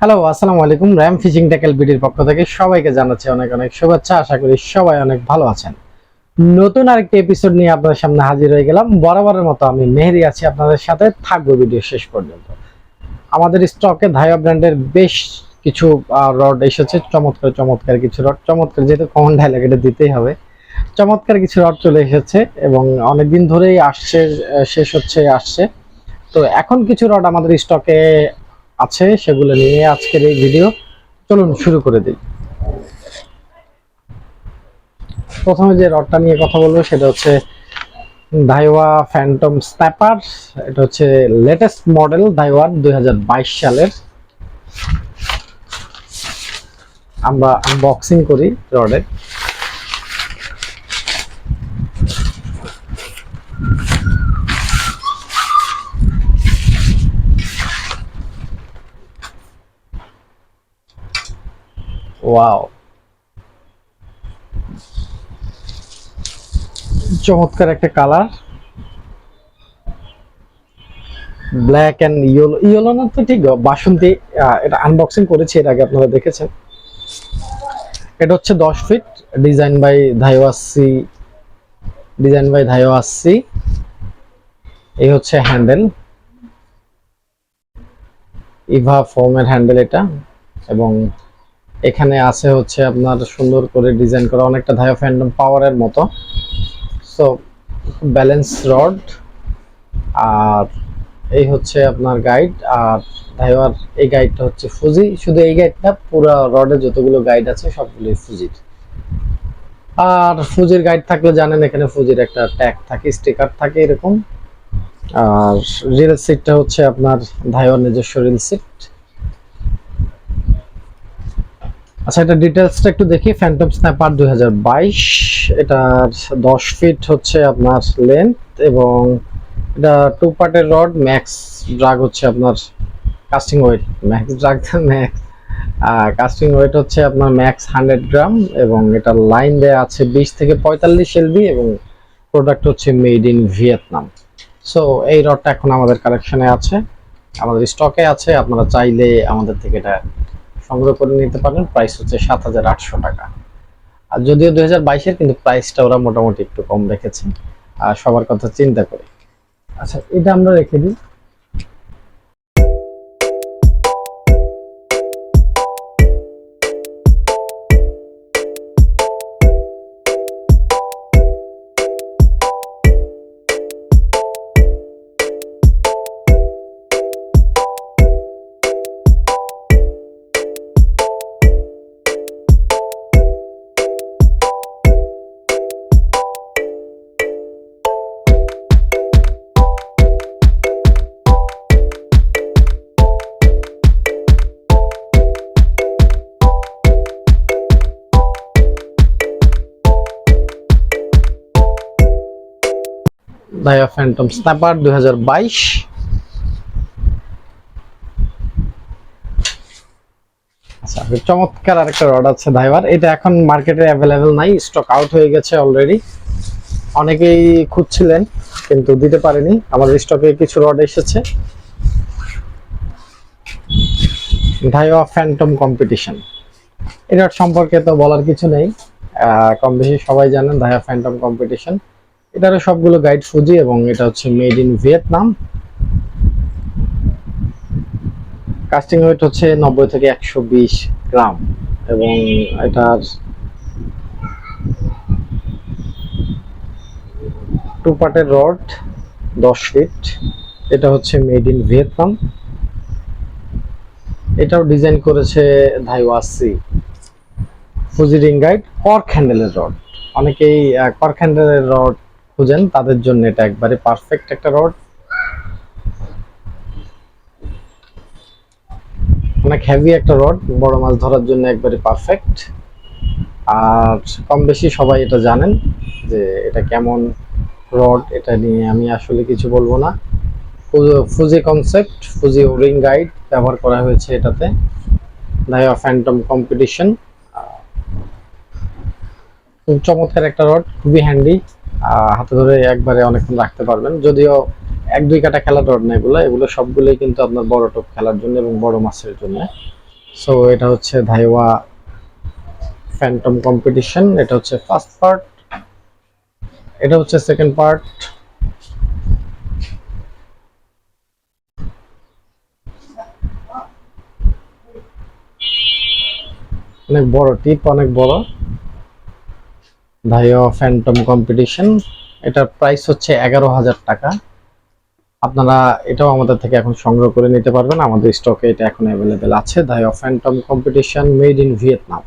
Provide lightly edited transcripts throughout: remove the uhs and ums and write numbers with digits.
Hello, আসসালামু আলাইকুম। RAM fishing tackle বিডির পক্ষ থেকে সবাইকে জানাচ্ছি অনেক অনেক শুভেচ্ছা। আশা করি সবাই অনেক ভালো আছেন। নতুন আরেকটি এপিসোড নিয়ে আপনাদের সামনে হাজির হয়ে গেলাম। বরাবরের মতো আমি মেহেদি আছি আপনাদের সাথে, থাকবো ভিডিও শেষ পর্যন্ত। আমাদের স্টকে ধাইওয়া ব্র্যান্ডের বেশ কিছু রড এসেছে, চমৎকার চমৎকার কিছু রড। চমৎকার যেহেতু কমন ডায়লগ, এটা দিতেই হবে। চমৎকার কিছু রড চলে এসেছে এবং অনেকদিন ধরেই আসছে, শেষ হচ্ছে আসছে। তো এখন কিছু রড আমাদের স্টকে আছে, সেগুলো নিয়ে আজকের এই ভিডিও। চলুন শুরু করে দিই। প্রথমে যে রডটা নিয়ে কথা বলবো সেটা হচ্ছে ডাইওয়া ফ্যান্টম স্ন্যাপার। এটা হচ্ছে লেটেস্ট মডেল ডাইওয়ার 2022 সালের। আমরা আনবক্সিং করি রডের। ওয়াও, চমৎকার একটা colour, black and yellow. Yellow না তো ঠিক, বাসন্তী। এটা আনবক্সিং করেছি এর আগে, আপনারা দেখেছেন। এটা হচ্ছে 10 ফিট, ডিজাইন বাই ধাইওয়া সি। এই হচ্ছে হ্যান্ডেল, ইভা ফোমের হ্যান্ডেল এটা। এবং এখানে আছে হচ্ছে আপনার সুন্দর করে ডিজাইন করা, অনেকটা ধাইওয়া ফ্যান্টম পাওয়ারের মতো। So balance rod. আর এই হচ্ছে আপনার গাইড। আর ধাইওয়ার এই গাইডটা হচ্ছে ফুজি। শুধু এই গাইডটা, পুরো রডে যতগুলো গাইড আছে সবগুলোই ফুজির। আর ফুজির গাইড থাকলে জানেন, এখানে ফুজির একটা ট্যাগ থাকে, স্টিকার থাকে এরকম। আর রিল সিটটা হচ্ছে আপনার ধাইওয়ার নিজস্ব রিল সিট। আচ্ছা, এটা ডিটেলসটা একটু দেখি। Phantom snapper 2022। এটার 10 ফিট হচ্ছে আপনার লেন্থ এবং এটা 2 পার্টের রড। ম্যাক্স ড্রাগ হচ্ছে আপনার casting weight, max drag max casting weight হচ্ছে আপনার ম্যাক্স 100 গ্রাম। এবং এটা লাইন দেয়া আছে 20 থেকে 45 এলবি এবং প্রোডাক্ট হচ্ছে মেড ইন ভিয়েতনাম। সো এই রডটা এখন আমাদের কালেকশনে আছে, আমাদের স্টকে আছে। আপনারা চাইলে আমাদের থেকে এটা সংগ্রহ করে নিতে পারেন। প্রাইস হচ্ছে 7,800 টাকা। আর যদিও 2022-এর, কিন্তু প্রাইসটা ওরা মোটামুটি একটু কম রেখেছে আর সবার কথা চিন্তা করে। আচ্ছা, এটা আমরা রেখে দিই। ডাইওয়া ফ্যান্টম স্ন্যাপার 2022। আচ্ছা, চমৎকার আরেকটা রড আছে ডাইওয়ার। এটা এখন মার্কেটে অ্যাভেলেবেল নাই, স্টক আউট হয়ে গেছে অলরেডি। অনেকেই খুঁজছিলেন কিন্তু দিতে পারেনি। আমাদের স্টকে কিছু রড এসেছে। ডাইওয়া ফ্যান্টম কম্পিটিশন, এটার সম্পর্কে তো বলার কিছু নেই, কম বেশি সবাই জানেন। ডাইওয়া ফ্যান্টম কম্পিটিশন, এটারও সবগুলো গাইড ফুজি এবং এটা হচ্ছে made in Vietnam. Casting weight হচ্ছে 90 থেকে 120 গ্রাম এবং এটার 2 পার্টের রড, 10 ফিট। এটা হচ্ছে মেড ইন ভিয়েতনাম। এটাও ডিজাইন করেছে Daiwa C. Fuji ring guide, cork হ্যান্ডেলের রড। অনেকেই কর্ক হ্যান্ডেলের রড খুঁজেন, তাদের জন্য এটা একবারে পারফেক্ট একটা রড। অনেক হেভি একটা রড, বড় মাছ ধরার জন্য একবারে পারফেক্ট। আর কম বেশি সবাই এটা জানেন যে এটা কেমন রড। এটা নিয়ে আমি আসলে কিছু বলবো না। Fuji concept, Fuji ring guide ব্যবহার করা হয়েছে এটাতে। ডাইওয়া ফ্যান্টম কম্পিটিশন, খুব চমৎকার একটা রড, খুবই হ্যান্ডি। হাতে ধরে একবারে অনেকক্ষণ রাখতে পারবেন। যদিও 1-2 কাটা খেলার রড না এগুলো, এগুলো সবগুলোই কিন্তু আপনার বড় টোপ খেলার জন্য এবং বড় মাছের জন্য। সো এটা হচ্ছে ধাইওয়া ফ্যান্টম কম্পিটিশন, এটা হচ্ছে ফার্স্ট পার্ট, এটা হচ্ছে সেকেন্ড পার্ট। অনেক বড় টিপ, অনেক বড়। ধাইওয়া ফ্যান্টম কম্পিটিশন, এটার প্রাইস হচ্ছে 11,000 টাকা। আপনারা এটাও আমাদের থেকে এখন সংগ্রহ করে নিতে পারবেন, আমাদের স্টকে এটা এখন অ্যাভেলেবেল আছে। Daiwa Phantom competition, made in Vietnam.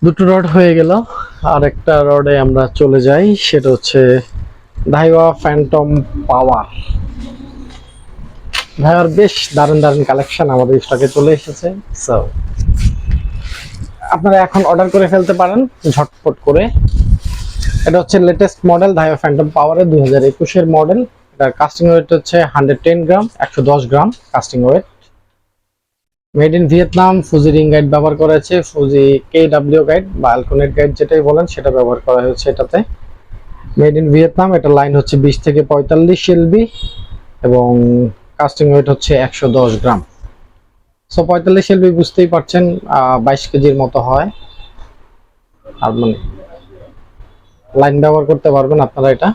দুটো রড হয়ে গেল, আর একটা রডে আমরা চলে যাই, সেটা হচ্ছে ধাইওয়া ফ্যান্টম পাওয়ার। ভাইয়ার বেশ দারুণ দারুণ কালেকশন আমাদের স্টকে চলে এসেছে। সো আপনারা এখন অর্ডার করে ফেলতে পারেন ঝটপট করে। এটা হচ্ছে লেটেস্ট মডেল ধাইওয়া ফ্যান্টম পাওয়ারের 2021-এর মডেল। এটার কাস্টিং ওয়েট হচ্ছে 110 gram, 110 gram casting weight. Made in Vietnam, Fuji ring guide ব্যবহার করা হয়েছে, ফুজি KW গাইড বা অ্যালকোনেট গাইড যেটাই বলেন সেটা ব্যবহার করা হয়েছে এটাতে। মেড ইন ভিয়েতনাম, এটা লাইন হচ্ছে 20 থেকে 45 এলবি এবং কাস্টিং ওয়েট হচ্ছে 110 গ্রাম। সো 45 এলবি বুঝতেই পারছেন, 22 কেজির মতো হয়। আর মানে লাইন ব্যবহার করতে পারবেন আপনারা এটা।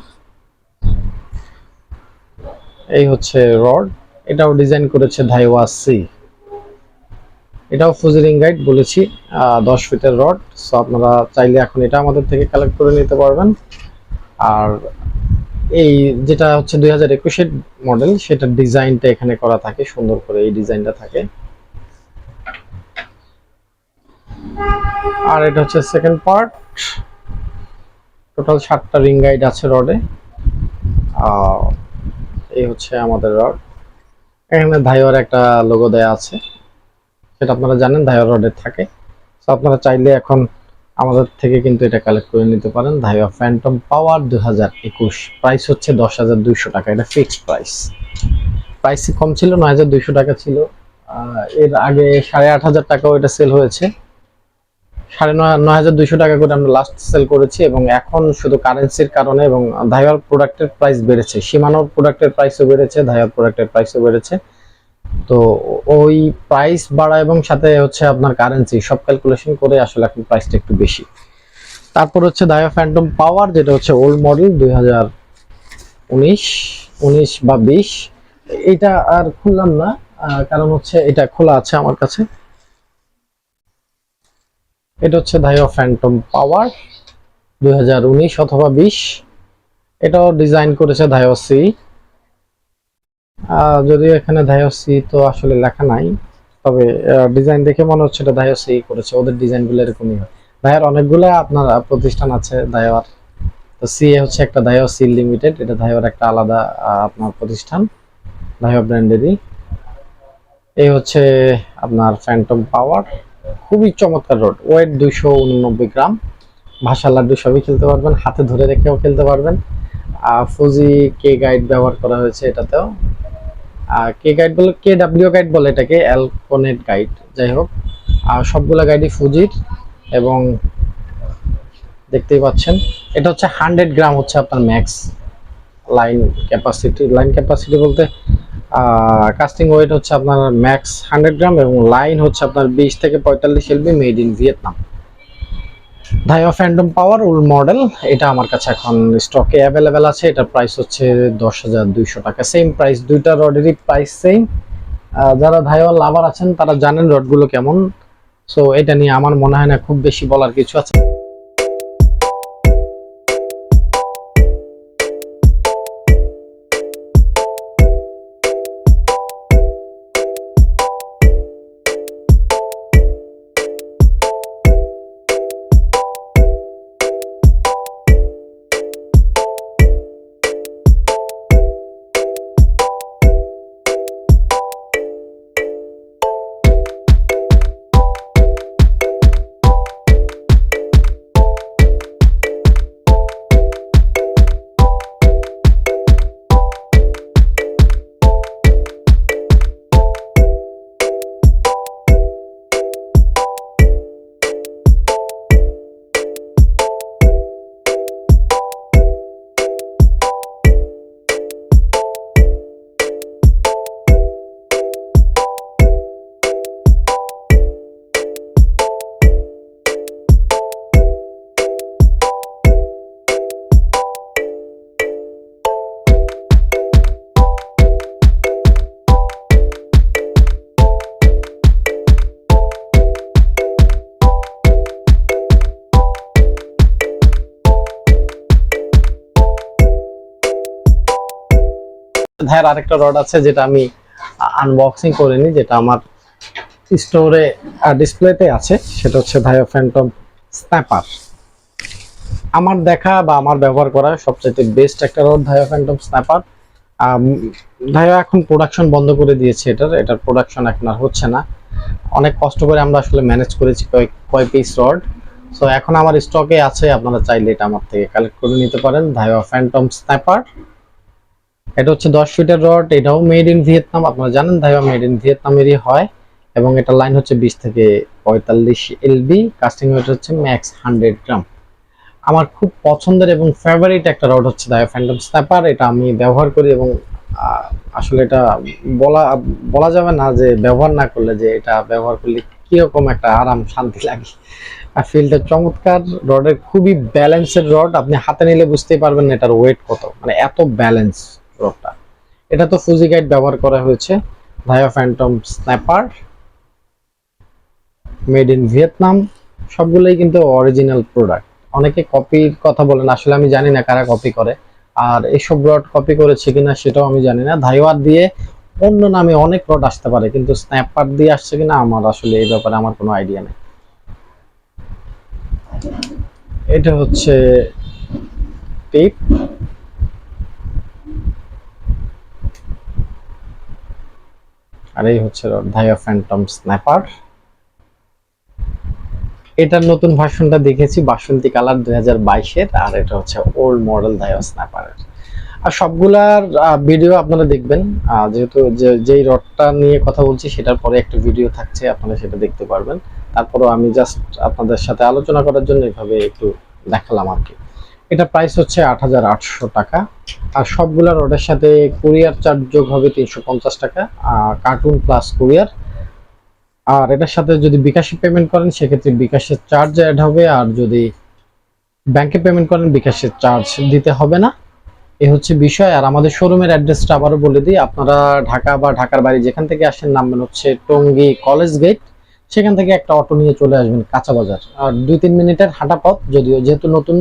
এই হচ্ছে রড, এটাও ডিজাইন করেছে ধাইওয়া সি। এটাও ফুজি রিং গাইড বলেছি, 10 ফিটের রড। সো আপনারা চাইলে এখন এটা আমাদের থেকে কালেক্ট করে নিতে পারবেন। আর এই যেটা হচ্ছে 2021-এর মডেল, সেটার ডিজাইনটা এখানে করা থাকে সুন্দর করে, এই ডিজাইনটা থাকে। আর এটা হচ্ছে সেকেন্ড পার্ট। টোটাল 7টা রিং গাইড আছে রডে। এই হচ্ছে আমাদের রড। এখানে ধাইওয়ার একটা লোগো দেয়া আছে, সেটা আপনারা জানেন ধাইওয়ার রডে থাকে। তো আপনারা চাইলে এখন আমাদের থেকে কিন্তু এটা কালেক্ট করে নিতে পারেন। ধাইওয়া ফ্যান্টম পাওয়ার 2021, প্রাইস হচ্ছে 10,200 টাকা। এটা ফিক্সড প্রাইস, প্রাইসই কম ছিল, 9,200 টাকা ছিল। এর আগে 8,500 টাকাও এটা সেল হয়েছে। 9,200 টাকা করে আমরা লাস্ট সেল করেছি, এবং এখন শুধু কারেন্সির কারণে এবং ধাইওয়ার প্রোডাক্টের প্রাইস বেড়েছে, শিমানোর প্রোডাক্টের প্রাইসও বেড়েছে, ধাইওয়ার প্রোডাক্টের প্রাইসও বেড়েছে। তো ওই প্রাইস বাড়া এবং সাথে হচ্ছে আপনার কারেন্সি সব ক্যালকুলেশন করে আসলে এখন প্রাইসটা একটু বেশি। তারপর হচ্ছে ধাইওয়া ফ্যান্টম পাওয়ার, যেটা হচ্ছে ওল্ড মডেল 2019 বা 20। এটা আর খুললাম না, কারণ হচ্ছে এটা খোলা আছে আমার কাছে। এটা হচ্ছে ধাইওয়া ফ্যান্টম পাওয়ার 2019 অথবা 20। এটাও ডিজাইন করেছে ধাইওয়া সি। যদিও এখানে ধাইওয়া সি তো আসলে লেখা নাই, তবে ডিজাইন দেখে মনে হচ্ছে এটা ধাইওয়া সি করেছে, ওদের ডিজাইনগুলো এরকমই হয়। ধাইওয়ার অনেকগুলো আপনার প্রতিষ্ঠান আছে ধাইওয়ার, তো সি হচ্ছে একটা ধাইওয়া সি লিমিটেড, এটা ধাইওয়ার একটা আলাদা আপনার প্রতিষ্ঠান, ধাইওয়া ব্র্যান্ডেরই। এই হচ্ছে আপনার ফ্যান্টম পাওয়ার, খুবই চমৎকার রড, ওয়েট 289 গ্রাম। ভাষা লাড্ডু সবই খেলতে পারবেন, হাতে ধরে রেখেও খেলতে পারবেন। ফুজি কে গাইড ব্যবহার করা হয়েছে এটাতেও। কে গাইড বলে, KW গাইড বলে এটাকে, অ্যালকোনেট গাইড, যাই হোক। সবগুলা গাইডই ফুজির, এবং দেখতেই পাচ্ছেন এটা হচ্ছে 100 গ্রাম হচ্ছে আপনার max line capacity. Line capacity বলতে কাস্টিং ওয়েট হচ্ছে আপনার ম্যাক্স 100 গ্রাম, এবং লাইন হচ্ছে আপনার 20 থেকে 45 LB, made in Vietnam. Daiwa Phantom power old model, এটা আমার কাছে এখন স্টকে অ্যাভেলেবেল আছে। এটার প্রাইস হচ্ছে 10,200 টাকা, সেম প্রাইস, দুইটা রডেরই প্রাইস সেম। যারা ধাইওয়া লাভার আছেন তারা জানেন রডগুলো কেমন। সো এটা নিয়ে আমার মনে হয় না খুব বেশি বলার কিছু আছে। ভাইয়ের আরেকটা রড আছে যেটা আমি আনবক্সিং করিনি, যেটা আমার স্টোরে ডিসপ্লেতে আছে, সেটা হচ্ছে ভাইয়া ফ্যান্টম স্ন্যাপার। আমার দেখা বা আমার ব্যবহার করা সবচেয়ে বেস্ট একটা রড ভাইয়া ফ্যান্টম স্ন্যাপার। ভাইয়া এখন প্রোডাকশন বন্ধ করে দিয়েছে, এটার প্রোডাকশন এখন আর হচ্ছে না। অনেক কষ্ট করে আমরা আসলে ম্যানেজ করেছি কয় পিস রড। সো এখন আমার স্টকে আছে, আপনারা চাইলে এটা আমার থেকে কালেক্ট করে নিতে পারেন। ভাইয়া ফ্যান্টম স্ন্যাপার, এটা হচ্ছে 10 ফিটের রড, এটাও মেড ইন ভিয়েতনাম। আপনারা জানেন ধাইওয়া মেড ইন ভিয়েতনামেরই হয়, এবং এটা লাইন হচ্ছে 20 থেকে 45 এলবি, কাস্টিং ওয়েট হচ্ছে ম্যাক্স 100 গ্রাম। আমার খুব পছন্দের এবং ফেভারিট একটা রড হচ্ছে ধাইওয়া ফ্যান্টম স্ন্যাপার। এটা আমি ব্যবহার করি এবং আসলে এটা বলা যাবে না যে ব্যবহার না করলে যে এটা ব্যবহার করলে কিরকম একটা আরাম শান্তি লাগে। আর ফিলটা চমৎকার, রডের খুবই ব্যালেন্সের রড। আপনি হাতে নিলে বুঝতেই পারবেন না এটার ওয়েট কত, মানে এত ব্যালেন্স রডটা। এটা তো ফুজি গাইড ব্যবহার করা হয়েছে। ভাইয়া Phantom snapper made in Vietnam, সবগুলোই কিন্তু অরিজিনাল প্রোডাক্ট। অনেকে কপির কথা বলেন, আসলে আমি জানি না কারা কপি করে, আর এইসব রড কপি করেছে কিনা সেটাও আমি জানি না। ধাইওয়ার দিয়ে অন্য নামে অনেক রড আসতে পারে, কিন্তু স্ন্যাপার দিয়ে আসছে কিনা আমার আসলে এই ব্যাপারে আমার কোনো আইডিয়া নেই। এটা হচ্ছে টিপ, আর এই হচ্ছে ধাইওয়া ফ্যান্টম স্ন্যাপার। এটার নতুন ভার্সনটা দেখেছি বাসন্তী কালার 2022-এর, আর এটা হচ্ছে ওল্ড মডেল ধাইওয়া স্ন্যাপারের। আর সবগুলার ভিডিও আপনারা দেখবেন, যেহেতু যেই রডটা নিয়ে কথা বলছি সেটার পরে একটা ভিডিও থাকছে, আপনারা সেটা দেখতে পারবেন। তারপরও আমি জাস্ট আপনাদের সাথে আলোচনা করার জন্য এভাবে একটু দেখালাম আর কি। এটা প্রাইস হচ্ছে 8800 টাকা, আর সবগুলা রডের সাথে কুরিয়ার চার্জ যোগ হবে 350 টাকা, কার্টুন প্লাস কুরিয়ার। আর এটার সাথে যদি বিকাশে পেমেন্ট করেন সেক্ষেত্রে বিকাশের চার্জ অ্যাড হবে, আর যদি ব্যাংকে পেমেন্ট করেন বিকাশের চার্জ দিতে হবে না। এ হচ্ছে বিষয়। আর আমাদের শোরুমের অ্যাড্রেসটা আবারও বলে দিই, আপনারা ঢাকা বা ঢাকার বাইরে যেখান থেকে আসেন নামবেন হচ্ছে টঙ্গী কলেজ গেট, সেখান থেকে একটা অটো নিয়ে চলে আসবেন কাঁচা বাজার, আর 2-3 মিনিটের হাঁটা পথ। যদিও যেহেতু নতুন,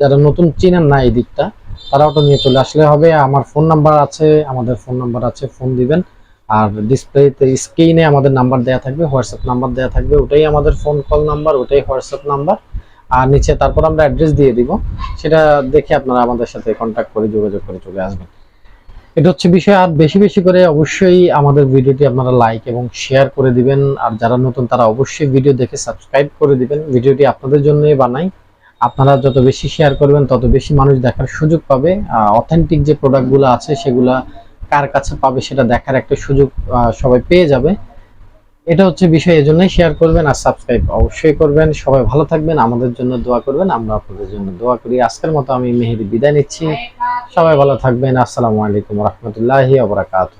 যারা নতুন চিনেন না এই দিকটা, তারা অটো নিয়ে চলে আসলে হবে। আমার ফোন নাম্বার আছে, আমাদের ফোন নাম্বার আছে, ফোন দিবেন। আর ডিসপ্লেতে স্ক্রিনে আমাদের নাম্বার দেওয়া থাকবে, হোয়াটসঅ্যাপ নাম্বার দেওয়া থাকবে, ওটাই আমাদের ফোন কল নাম্বার, ওটাই হোয়াটসঅ্যাপ নাম্বার। আর নিচে তারপর আমরা অ্যাড্রেস দিয়ে দিব, সেটা দেখে আপনারা আমাদের সাথে কন্ট্যাক্ট করে যোগাযোগ করে চলে আসবেন। এটা হচ্ছে বিষয়। আর বেশি বেশি করে অবশ্যই আমাদের ভিডিওটি আপনারা লাইক এবং শেয়ার করে দিবেন, আর যারা নতুন তারা অবশ্যই ভিডিও দেখে সাবস্ক্রাইব করে দিবেন। ভিডিওটি আপনাদের জন্যই বানাই, আপনারা যত বেশি শেয়ার করবেন তত বেশি মানুষ দেখার সুযোগ পাবে। অথেন্টিক যে প্রোডাক্টগুলো আছে সেগুলা কার কাছে পাবে সেটা দেখার একটা সুযোগ সবাই পেয়ে যাবে। এটা হচ্ছে বিষয়, এজন্যই শেয়ার করবেন আর সাবস্ক্রাইব অবশ্যই করবেন। সবাই ভালো থাকবেন, আমাদের জন্য দোয়া করবেন, আমরা আপনাদের জন্য দোয়া করি। আজকের মতো আমি মেহেদি বিদায় নিচ্ছি, সবাই ভালো থাকবেন। আসসালামু আলাইকুম ওয়া রাহমাতুল্লাহি ওয়া বারাকাতুহু।